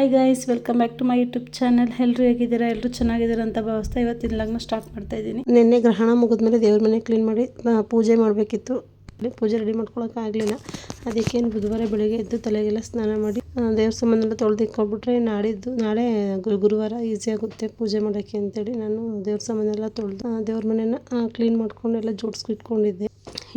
Hi guys, welcome back to my YouTube channel. ಎಲ್ಲರೂ ಹೇಗಿದ್ದೀರಾ? ಎಲ್ಲರೂ ಚೆನ್ನಾಗಿದ್ದೀರಾ ಅಂತ ಭಾವಿಸ್ತಾ ಇವತ್ತಿನ ಲಗ್ನ ಸ್ಟಾರ್ಟ್ ಮಾಡ್ತಾ ಇದ್ದೀನಿ. ನಿನ್ನೆ ಗ್ರಹಣ ಮುಗಿದ್ಮೇಲೆ ದೇವ್ರ ಮನೆ ಕ್ಲೀನ್ ಮಾಡಿ ಪೂಜೆ ಮಾಡಬೇಕಿತ್ತು. ಪೂಜೆ ರೆಡಿ ಮಾಡ್ಕೊಳಕ್ಕಾಗಲಿಲ್ಲ. ಅದಕ್ಕೇನು ಬುಧವಾರ ಬೆಳಗ್ಗೆ ಎದ್ದು ತಲೆಗೆಲ್ಲ ಸ್ನಾನ ಮಾಡಿ ದೇವ್ರ ಸಾಮಾನೆಲ್ಲ ತೊಳೆದಿಕ್ಕೊಬಿಟ್ರೆ ನಾಳೆ ಗುರುವಾರ ಈಸಿ ಆಗುತ್ತೆ ಪೂಜೆ ಮಾಡೋಕ್ಕೆ ಅಂತೇಳಿ ನಾನು ದೇವ್ರ ಸಾಮಾನೆಲ್ಲ ತೊಳೆದು ದೇವ್ರ ಮನೆನ ಕ್ಲೀನ್ ಮಾಡ್ಕೊಂಡು ಎಲ್ಲ ಜೋಡಿಸ್ಕಿಟ್ಕೊಂಡಿದ್ದೆ.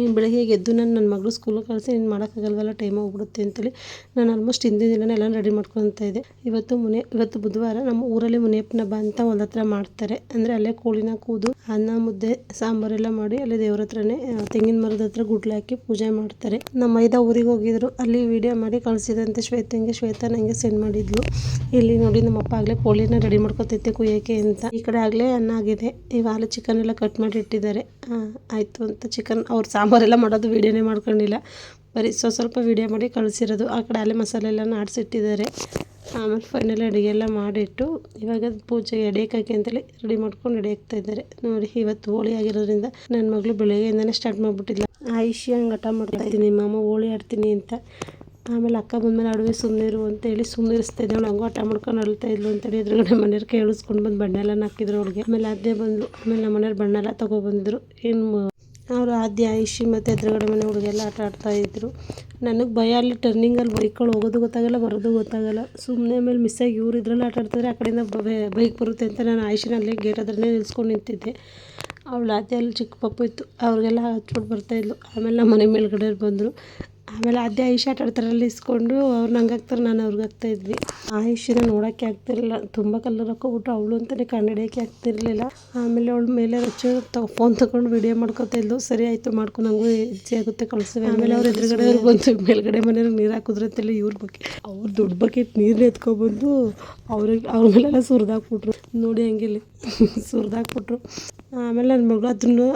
ಇನ್ನು ಬೆಳಗ್ಗೆ ಎದ್ದು ನನ್ನ ಮಗಳು ಸ್ಕೂಲಿಗೆ ಕಳಿಸಿ ನೀನು ಮಾಡೋಕ್ಕಾಗಲ್ವಲ್ಲ, ಟೈಮ್ ಹೋಗ್ಬಿಡುತ್ತೆ ಅಂತೇಳಿ ನಾನು ಆಲ್ಮೋಸ್ಟ್ ಹಿಂದಿನ ದಿನ ಎಲ್ಲ ರೆಡಿ ಮಾಡ್ಕೊತಾ ಇದ್ದೆ. ಇವತ್ತು ಬುಧವಾರ ನಮ್ಮ ಊರಲ್ಲಿ ಮುನಿಯಪ್ಪನ ಹಬ್ಬ ಅಂತ ಒಂದು ಹತ್ರ ಮಾಡ್ತಾರೆ. ಅಂದರೆ ಅಲ್ಲೇ ಕೋಳಿನ ಕೂದು ಅನ್ನ ಮುದ್ದೆ ಸಾಂಬಾರೆಲ್ಲ ಮಾಡಿ ಅಲ್ಲೇ ದೇವ್ರ ಹತ್ರನೇ ತೆಂಗಿನ ಮರದ ಹತ್ರ ಗುಡ್ಲೆ ಹಾಕಿ ಪೂಜೆ ಮಾಡ್ತಾರೆ. ನಮ್ಮ ಮೈದಾ ಊರಿಗೆ ಹೋಗಿದ್ರು, ಅಲ್ಲಿ ವಿಡಿಯೋ ಮಾಡಿ ಕಳಿಸಿದಂತೆ ಶ್ವೇತಾ ನನಗೆ ಸೆಂಡ್ ಮಾಡಿದ್ಲು. ಇಲ್ಲಿ ನೋಡಿ ನಮ್ಮಪ್ಪ ಆಗಲೇ ಕೋಳಿನ ರೆಡಿ ಮಾಡ್ಕೊತೈತೆ ಕುಯ್ಯೋಕ್ಕೆ ಅಂತ. ಈ ಕಡೆ ಆಗಲೇ ಅನ್ನ ಆಗಿದೆ, ಇವಾಗ ಚಿಕನ್ ಎಲ್ಲ ಕಟ್ ಮಾಡಿ ಇಟ್ಟಿದ್ದಾರೆ. ಆಯಿತು ಅಂತ ಚಿಕನ್ ಅವ್ರು ಸಾಂಬಾರೆಲ್ಲ ಮಾಡೋದು ವೀಡಿಯೋನೇ ಮಾಡ್ಕೊಂಡಿಲ್ಲ, ಬರೀ ಸ್ವಲ್ಪ ವೀಡಿಯೋ ಮಾಡಿ ಕಳಿಸಿರೋದು. ಆ ಕಡೆ ಅಲ್ಲೇ ಮಸಾಲೆ ಎಲ್ಲ ಆಡಿಸಿಟ್ಟಿದ್ದಾರೆ. ಆಮೇಲೆ ಫೈನಲ್ ಅಡುಗೆ ಎಲ್ಲ ಮಾಡಿಟ್ಟು ಇವಾಗ ಪೂಜೆಗೆ ಎಡೆಯಕ್ಕಾಕಿ ಅಂತೇಳಿ ರೆಡಿ ಮಾಡ್ಕೊಂಡು ಎಡೆ ಹಾಕ್ತಾ ಇದ್ದಾರೆ. ನೋಡಿ, ಇವತ್ತು ಹೋಳಿ ಆಗಿರೋದ್ರಿಂದ ನನ್ನ ಮಗಳು ಬೆಳಗ್ಗೆಯಿಂದನೇ ಸ್ಟಾರ್ಟ್ ಮಾಡಿಬಿಟ್ಟಿಲ್ಲ. ಆಯುಷಿ ಹಂಗೆ ಹಠ ಮಾಡ್ತಾ ಇದ್ದೀನಿ, ಮಾಮ ಹೋಳಿ ಆಡ್ತೀನಿ ಅಂತ. ಆಮೇಲೆ ಅಕ್ಕ ಬಂದಮೇಲೆ ಅಡುಗೆ ಸುಮ್ಮನಿರು ಅಂತೇಳಿ ಸುಮ್ಮನಿರಿಸ್ತಾ ಇದ್ದೆ. ಅವಳು ಹಂಗೂ ಹಠ ಮಾಡ್ಕೊಂಡು ಅಳ್ತಾ ಇದ್ಲು ಅಂತೇಳಿ ಎದುರುಗಡೆ ಮನೆಯವ್ರು ಕೇಳಿಸ್ಕೊಂಡು ಬಂದು ಬಣ್ಣ ಎಲ್ಲ ಹಾಕಿದ್ರು ಅವಳಿಗೆ. ಆಮೇಲೆ ಅದೇ ಬಂದು ಆಮೇಲೆ ನಮ್ಮ ಮನೆಯವ್ರು ಬಣ್ಣ ಎಲ್ಲ ತೊಗೊಬಂದಿದ್ರು. ಇನ್ನು ಅವರು ಆದ್ಯ ಆಯುಷಿ ಮತ್ತು ಎದುರುಗಡೆ ಮನೆ ಹುಡುಗೆಲ್ಲ ಆಟ ಆಡ್ತಾಯಿದ್ರು. ನನಗೆ ಭಯ, ಅಲ್ಲಿ ಟರ್ನಿಂಗಲ್ಲಿ ಬೈಕ್ಗಳು ಹೋಗೋದು ಗೊತ್ತಾಗಲ್ಲ, ಬರೋದು ಗೊತ್ತಾಗಲ್ಲ. ಸುಮ್ಮನೆ ಆಮೇಲೆ ಮಿಸ್ಸಾಗಿ ಇವ್ರು ಇದ್ರಲ್ಲಿ ಆಟ ಆಡ್ತಿದ್ರೆ ಆ ಕಡೆಯಿಂದ ಬೈಕ್ ಬರುತ್ತೆ ಅಂತ ನಾನು ಆಯುಷಿನ ಅಲ್ಲೇ ಗೇಟ್ ಹತ್ರನೇ ನಿಲ್ಸ್ಕೊಂಡು ನಿಂತಿದ್ದೆ. ಅವಳು ಆದ್ಯ ಅಲ್ಲಿ ಚಿಕ್ಕ ಪಪ್ಪು ಇತ್ತು, ಅವ್ರಿಗೆಲ್ಲ ಹಚ್ಬಿಟ್ಟು ಬರ್ತಾಯಿದ್ಲು. ಆಮೇಲೆ ನಮ್ಮ ಮನೆ ಮೇಲ್ಗಡೆ ಬಂದರು. ಆಮೇಲೆ ಆದ್ಯ ಆಯುಷಿ ಆಟ ಆಡ್ತಾರಲ್ಲಿ ಇಸ್ಕೊಂಡು ಅವ್ರು ನಂಗೆ ಹಾಕ್ತಾರೆ, ನಾನು ಅವ್ರಿಗೆ ಹಾಕ್ತಾಯಿದ್ವಿ. ಆಯುಷಿನ ನೋಡೋಕ್ಕೆ ಆಗ್ತಿರಲಿಲ್ಲ, ತುಂಬ ಕಲರ್ ಹಾಕೋಬಿಟ್ಟು ಅವಳು ಅಂತಲೇ ಕಂಡಿಡಿಯೋಕ್ಕೆ ಆಗ್ತಿರಲಿಲ್ಲ. ಆಮೇಲೆ ಅವಳು ಮೇಲೆ ಫೋನ್ ತೊಗೊಂಡು ವೀಡಿಯೋ ಮಾಡ್ಕೊತಾಯಿದ್ಲು. ಸರಿ ಆಯಿತು, ಮಾಡ್ಕೊಂಡು ನಂಗೂ ಈಸಿ ಆಗುತ್ತೆ ಕಳಿಸ್ತೀವಿ. ಆಮೇಲೆ ಅವ್ರು ಎದುರುಗಡೆ ಅವ್ರು ಬಂದು ಮೇಲ್ಗಡೆ ಮನೆಯವ್ರಿಗೆ ನೀರು ಹಾಕಿದ್ರು ಅಂತೇಳಿ ಅವ್ರು ದೊಡ್ಡ ಬಕೆಟ್ ನೀರು ಎತ್ಕೊಬಂದು ಅವ್ರ ಮೇಲೆಲ್ಲ ಸುರಿದಾಕ್ಬಿಟ್ರು. ನೋಡಿ ಹಂಗಿಲ್ಲಿ ಸುರಿದಾಕ್ಬಿಟ್ರು. ಆಮೇಲೆ ನನ್ನ ಮಗಳು ಅದನ್ನು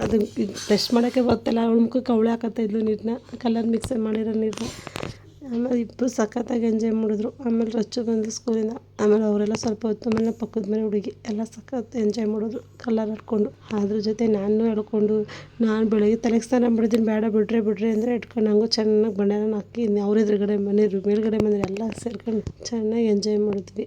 ಟೆಸ್ಟ್ ಮಾಡೋಕ್ಕೆ ಬರ್ತಿಲ್ಲ, ಅವಳ ಮುಖಕ್ಕೆ ಅವಳೇ ಹಾಕತ್ತಾಯಿದ್ಲು ನೀರನ್ನ, ಕಲರ್ ಮಿಕ್ಸ್ ಮಾಡಿರೋ ನೀರನ್ನ. ಆಮೇಲೆ ಇಬ್ಬರು ಸಖತ್ತಾಗಿ ಎಂಜಾಯ್ ಮಾಡಿದ್ರು. ಆಮೇಲೆ ರಚ್ಚು ಬಂದು ಸ್ಕೂಲಿಂದ, ಆಮೇಲೆ ಅವರೆಲ್ಲ ಸ್ವಲ್ಪ ಹೊತ್ತು ಆಮೇಲೆ ಪಕ್ಕದ ಮನೆ ಹುಡುಗಿ ಎಲ್ಲ ಸಖತ್ ಎಂಜಾಯ್ ಮಾಡಿದ್ರು ಕಲರ್ ಆಡ್ಕೊಂಡು. ಅದ್ರ ಜೊತೆ ನಾನು ಹೇಳ್ಕೊಂಡು ನಾನು ಬೆಳಗ್ಗೆ ತಲೆಗೆ ಸ್ನಾನ ಮಾಡಿದ್ದೀನಿ, ಬೇಡ ಬಿಡ್ರಿ ಅಂದರೆ ಇಟ್ಕೊಂಡು ಹಂಗೂ ಚೆನ್ನಾಗಿ ಬಣ್ಣನ ಹಾಕಿ ಅವ್ರ ಎದುರುಗಡೆ ಮನೆಯವರು ಮೇಲ್ಗಡೆ ಮನೆಯವರು ಎಲ್ಲ ಸೇರ್ಕೊಂಡು ಚೆನ್ನಾಗಿ ಎಂಜಾಯ್ ಮಾಡಿದ್ವಿ.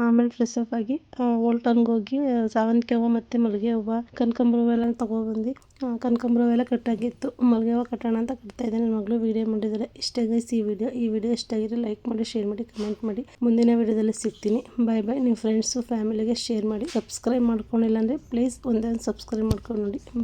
ಆಮೇಲೆ ಫ್ರೆಶ್ ಅಪ್ ಆಗಿ ಓಲ್ಟನ್ಗೆ ಹೋಗಿ ಸಾವಂತಿಗೆ ಹೂವು ಮತ್ತು ಮಲ್ಲಿಗೆ ಹೂವು ಕನಕಾಂಬರ ಹೂವು ಎಲ್ಲ ತೊಗೊಬಂದು ಕನಕಾಂಬರ ಹೂವು ಎಲ್ಲ ಕಟ್ಟಾಗಿತ್ತು. ಮಲ್ಲಿಗೆ ಹೂವು ಕಟ್ಟೋಣ ಅಂತ ಕಟ್ತಾಯಿದ್ದೆ. ನನ್ನ ಮಗಳು ವೀಡಿಯೋ ಮಾಡಿದ್ದಾರೆ. ಇಷ್ಟೇ ಗೈಸ್ ಈ ವಿಡಿಯೋ ಇಷ್ಟ ಆಗಿದ್ರೆ ಲೈಕ್ ಮಾಡಿ, ಶೇರ್ ಮಾಡಿ, ಕಮೆಂಟ್ ಮಾಡಿ. ಮುಂದಿನ ವಿಡಿಯೋದಲ್ಲಿ ಸಿಗ್ತೀನಿ. ಬಾಯ್. ನಿಮ್ಮ ಫ್ರೆಂಡ್ಸು ಫ್ಯಾಮಿಲಿಗೆ ಶೇರ್ ಮಾಡಿ. ಸಬ್ಸ್ಕ್ರೈಬ್ ಮಾಡ್ಕೊಂಡಿಲ್ಲ ಅಂದರೆ ಪ್ಲೀಸ್ ಒಂದೇ ಸಬ್ಸ್ಕ್ರೈಬ್ ಮಾಡ್ಕೊಂಡು ನೋಡಿ. ಬಾಯ್.